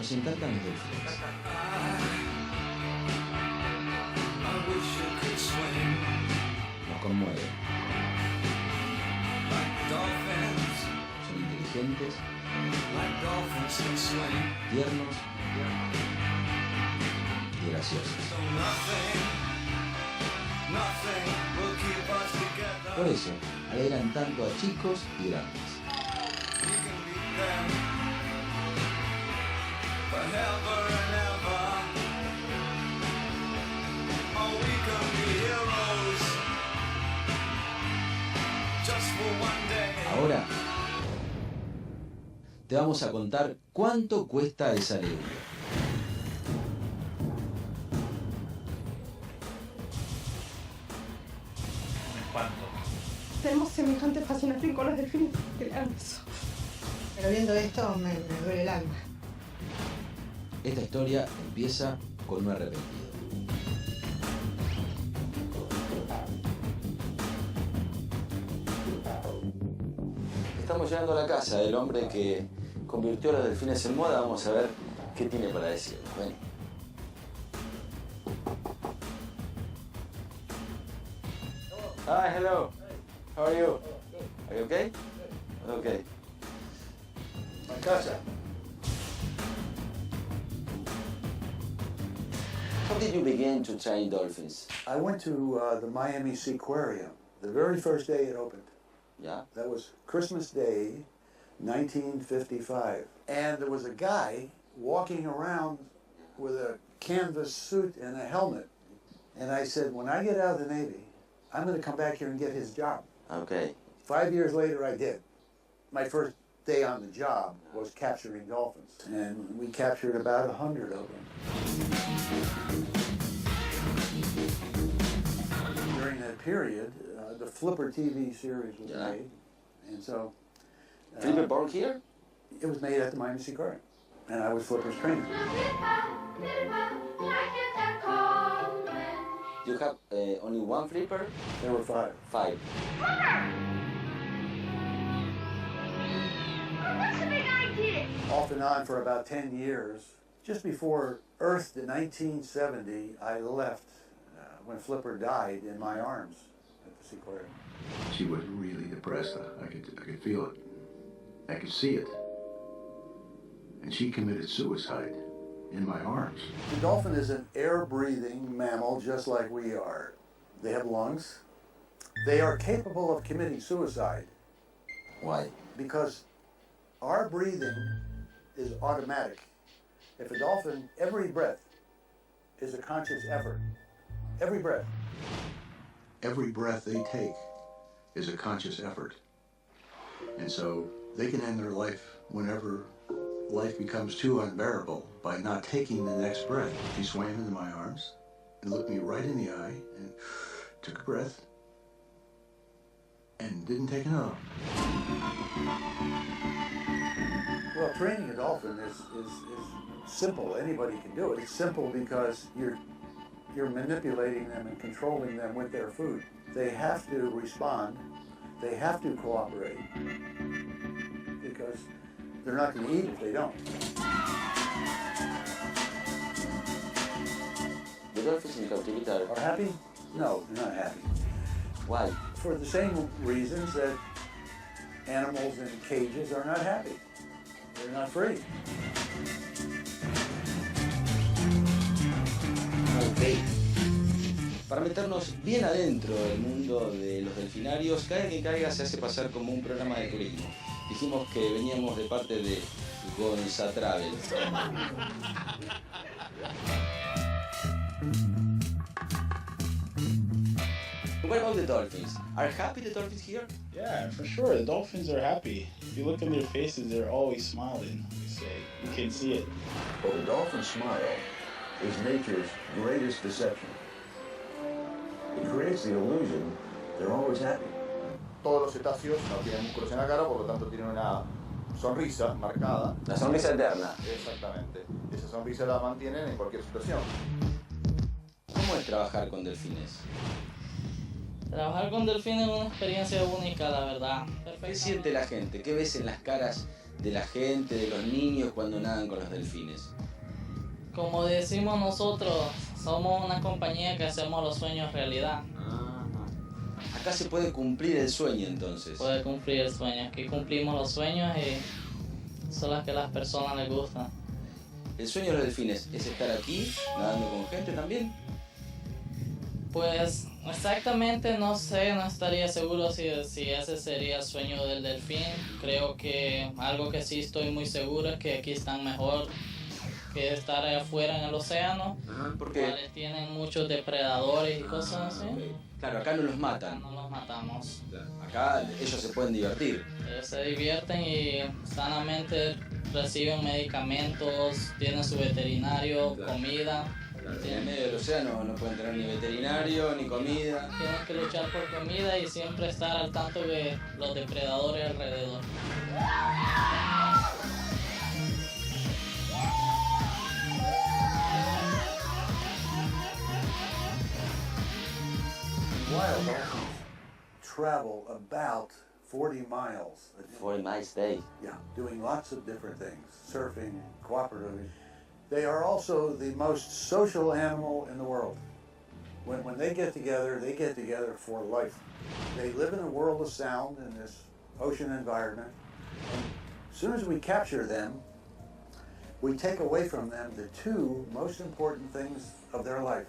Nos encantan los delfines. Nos conmueven. Son inteligentes, tiernos y graciosos. Por eso, alegran tanto a chicos y grandes. Ahora te vamos a contar cuánto cuesta esa alegría. ¿Cuánto? Tenemos semejante fascinación con los delfines que le hagan eso. Pero viendo esto me duele el alma. Esta historia empieza con un arrepentido. Estamos llegando a la casa del hombre que convirtió a los delfines en moda. Vamos a ver qué tiene para decirnos. Ven. Hi, hello. How are you? Are you okay? Okay. My casa. How did you begin to train dolphins? I went to the Miami Seaquarium the very first day it opened. Yeah? That was Christmas Day, 1955. And there was a guy walking around with a canvas suit and a helmet. And I said, when I get out of the Navy, I'm going to come back here and get his job. Okay. 5 years later, I did. My first day on the job was capturing dolphins. And we captured about 100 of them. During that period, the Flipper TV series was made. And so... Flipper born here? It was made at the Miami Seaquarium. And I was Flipper's trainer. You have only one flipper? There were 5. 5. That's a big idea. Off and on for about 10 years. Just before Earth in 1970, I left when Flipper died in my arms at the Seaquarium. She was really depressed. I could feel it. I could see it. And she committed suicide in my arms. The dolphin is an air-breathing mammal just like we are. They have lungs. They are capable of committing suicide. Why? Because our breathing is automatic. If a dolphin, every breath is a conscious effort. Every breath. Every breath they take is a conscious effort. And so they can end their life whenever life becomes too unbearable by not taking the next breath. She swam into my arms and looked me right in the eye and took a breath and didn't take another. Well, training a dolphin is simple. Anybody can do it. It's simple because you're manipulating them and controlling them with their food. They have to respond. They have to cooperate because they're not going to eat if they don't. The dolphins in captivity Are happy? No, they're not happy. Why? For the same reasons that animals in cages are not happy. They're not free. Ok. Para meternos bien adentro del mundo de los delfinarios, Caiga quien caiga se hace pasar como un programa de turismo. Dijimos que veníamos de parte de Gonza Travel. What about the dolphins? Are happy the dolphins here? Yeah, for sure. The dolphins are happy. If you look in their faces, they're always smiling. You can see it. Well, the dolphin smile is nature's greatest deception. It creates the illusion they're always happy. Todos los cetáceos no tienen músculos en la cara, por lo tanto tienen una sonrisa marcada. La sonrisa eterna. Exactamente. Esa sonrisa la mantienen en cualquier situación. ¿Cómo es trabajar con delfines? Trabajar con delfines es una experiencia única, la verdad. ¿Qué siente la gente? ¿Qué ves en las caras de la gente, de los niños cuando nadan con los delfines? Como decimos nosotros, somos una compañía que hacemos los sueños realidad. Acá se puede cumplir el sueño entonces. Puede cumplir el sueño. Aquí cumplimos los sueños y son las que a las personas les gustan. ¿El sueño de los delfines es estar aquí, nadando con gente también? Pues exactamente no sé, no estaría seguro si ese sería el sueño del delfín. Creo que algo que sí estoy muy seguro es que aquí están mejor que estar allá afuera en el océano. Porque Cuales tienen muchos depredadores y cosas así. claro, acá no los matan. No los matamos. Acá ellos se pueden divertir. Ellos se divierten y sanamente reciben medicamentos, tienen su veterinario, comida. En el medio del océano no pueden tener ni veterinario ni comida. Tienen que luchar por comida y siempre estar al tanto de los depredadores alrededor. Wild dolphins travel about 40 miles a day. 40 miles a day. Yeah, doing lots of different things, surfing, cooperatively. They are also the most social animal in the world. When they get together for life. They live in a world of sound in this ocean environment. And as soon as we capture them, we take away from them the two most important things of their life.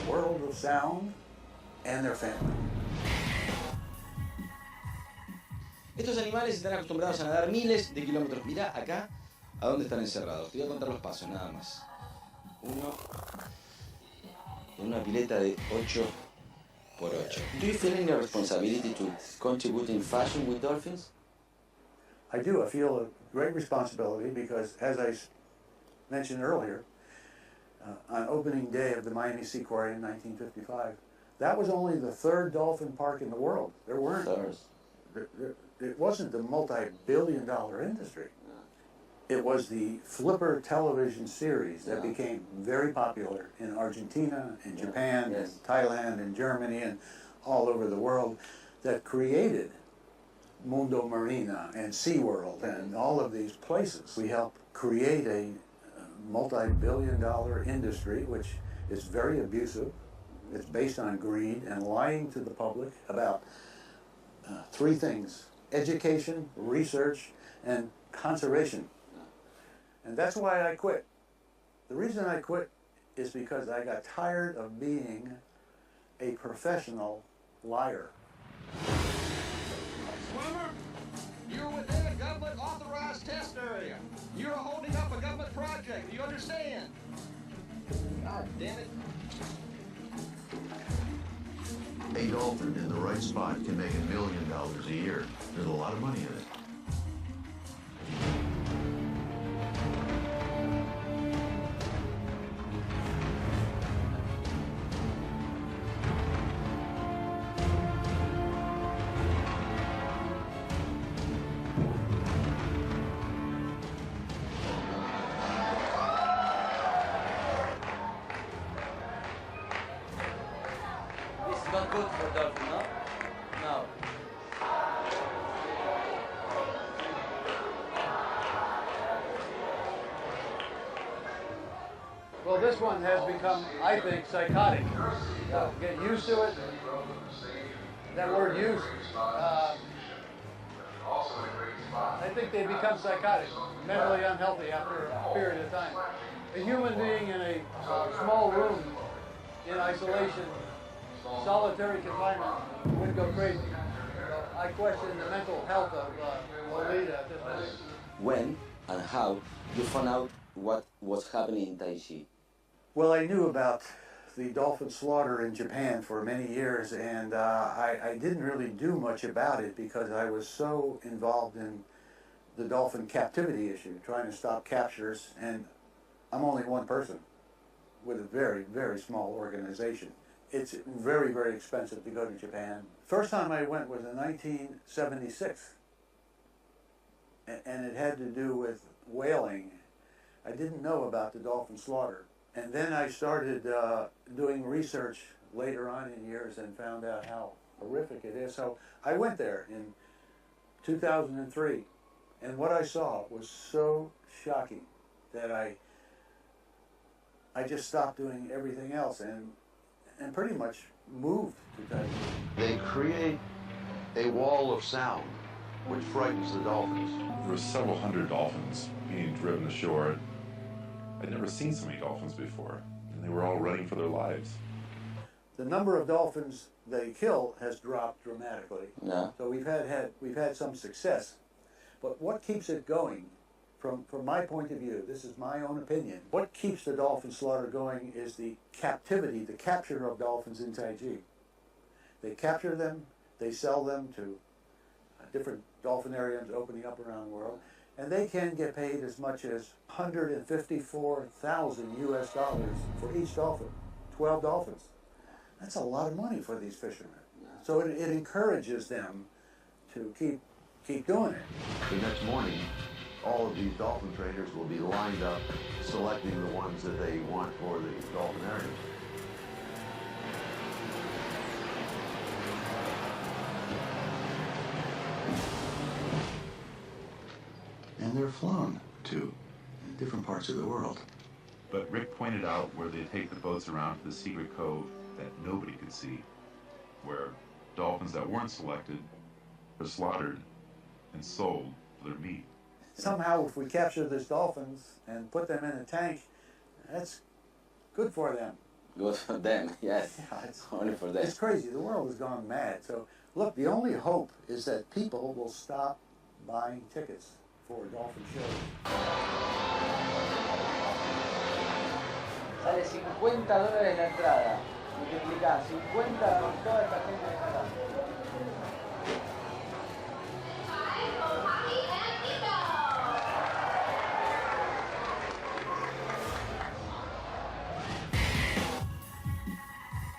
The world of sound and their family. Estos animales están acostumbrados a nadar miles de kilómetros. Mirá acá a dónde están encerrados. Te voy a contar los pasos nada más. Uno en una pileta de 8 por 8. Do you feel any responsibility to contribute in fashion with dolphins? I do. I feel a great responsibility because, as I mentioned earlier, on opening day of the Miami Sea Aquarium in 1955, that was only the third dolphin park in the world. There weren't. It wasn't a multi-billion-dollar industry. It was the Flipper television series that became very popular in Argentina, in Japan, in Thailand, in Germany, and all over the world that created Mundo Marina and SeaWorld and all of these places. We helped create a multi-billion-dollar industry which is very abusive. It's based on greed and lying to the public about three things: education, research, and conservation. And that's why I quit. The reason I quit is because I got tired of being a professional liar. Swimmer, you're within a government authorized test area. You're holding up a government project. Do you understand? God damn it. A dolphin in the right spot can make $1 million a year. There's a lot of money in it. It's not good for dolphin, no? No. Well, this one has become, I think, psychotic. Get used to it. That word used. I think they become psychotic, mentally unhealthy after a period of time. A human being in a small room in isolation, solitary confinement, would go crazy. So I question the mental health of Lolita at this point. When and how you found out what was happening in Taichi? Well, I knew about the dolphin slaughter in Japan for many years, and I didn't really do much about it because I was so involved in the dolphin captivity issue, trying to stop captures, and I'm only one person with a very, very small organization. It's very, very expensive to go to Japan. First time I went was in 1976, and it had to do with whaling. I didn't know about the dolphin slaughter. And then I started doing research later on in years and found out how horrific it is. So I went there in 2003 And what I saw was so shocking that I just stopped doing everything else and pretty much moved to Tahiti. They create a wall of sound which frightens the dolphins. There were several hundred dolphins being driven ashore. I'd never seen so many dolphins before, and they were all running for their lives. The number of dolphins they kill has dropped dramatically. Yeah. So we've had some success. But what keeps it going, from my point of view, this is my own opinion, what keeps the dolphin slaughter going is the captivity, the capture of dolphins in Tahiti. They capture them, they sell them to different dolphinariums opening up around the world, and they can get paid as much as $154,000 US for each dolphin, 12 dolphins. That's a lot of money for these fishermen. So it encourages them to keep doing it. The next morning, all of these dolphin trainers will be lined up, selecting the ones that they want for the dolphinarium. And they're flown to different parts of the world. But Rick pointed out where they take the boats around to the secret cove that nobody could see, where dolphins that weren't selected are slaughtered and sold for their meat. Somehow, if we capture these dolphins and put them in a tank, that's good for them. Good for them, yes. Yeah, it's only for them. It's crazy. The world has gone mad. So, look, the only hope is that people will stop buying tickets for dolphin shows. Sale $50 la entrada. Multiplicá 50 con toda esta gente que está.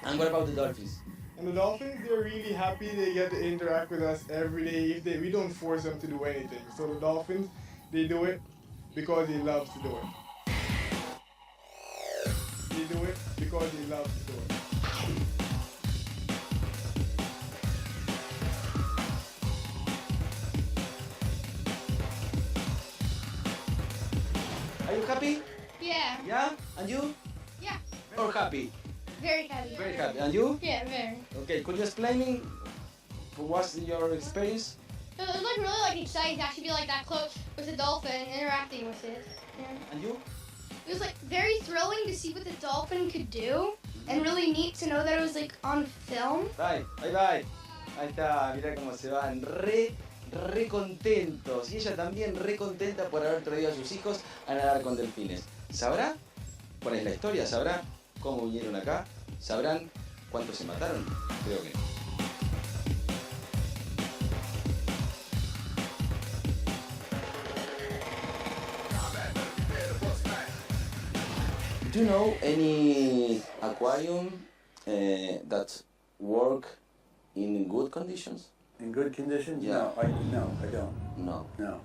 And what about the dolphins? And the dolphins, they're really happy. They get to interact with us every day. We don't force them to do anything. So the dolphins, they do it because they love to do it. They do it because they love to do it. Are you happy? Yeah. Yeah? And you? Yeah. Or happy? Very happy. Very happy. And you? Yeah, very. Okay, could you explain me what's your experience? It was like really exciting to actually be like that close with the dolphin and interacting with it. Yeah. And you? It was like very thrilling to see what the dolphin could do and really neat to know that it was like on film. Bye, bye, bye. Ahí está, mira cómo se van re contentos. Y ella también re contenta por haber traído a sus hijos a nadar con delfines. ¿Sabrá cuál es la historia? ¿Sabrá cómo vinieron acá? ¿Sabrán cuántos se mataron? Creo que no. Do you know any aquarium that work in good conditions? In good conditions? Yeah. No, I don't. No. No.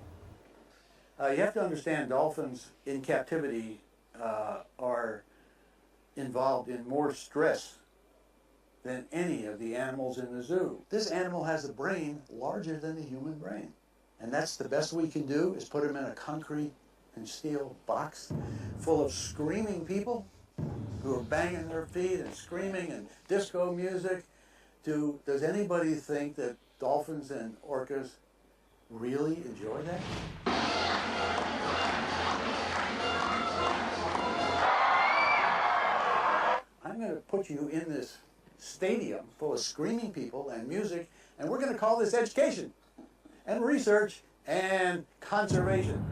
You have to understand dolphins in captivity are involved in more stress than any of the animals in the zoo. This animal has a brain larger than the human brain. And that's the best we can do is put him in a concrete and steel box full of screaming people who are banging their feet and screaming and disco music. Does anybody think that dolphins and orcas really enjoy that? I'm going to put you in this stadium full of screaming people and music, and we're going to call this education and research and conservation.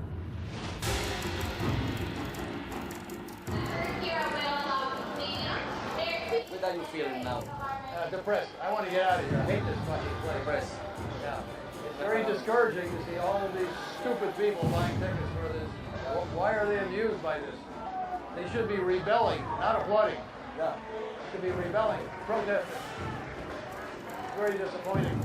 What are you feeling now? Depressed. I want to get out of here. I hate this fucking place. Depressed. Yeah. It's very discouraging to see all of these stupid people buying tickets for this. Why are they amused by this? They should be rebelling, not applauding. Yeah. They should be rebelling, protesting. It's very disappointing.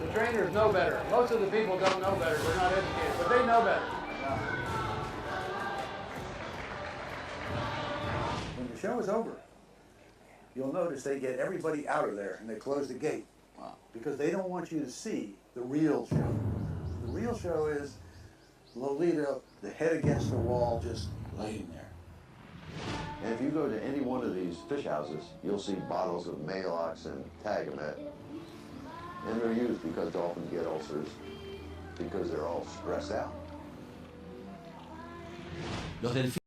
The trainers know better. Most of the people don't know better. They're not educated, but they know better. Yeah. When the show is over, you'll notice they get everybody out of there and they close the gate. Wow. Because they don't want you to see the real show. The The real show is Lolita, the head against the wall, just laying there. And if you go to any one of these fish houses, you'll see bottles of Maalox and Tagamet. And they're used because dolphins get ulcers, because they're all stressed out. Los delfines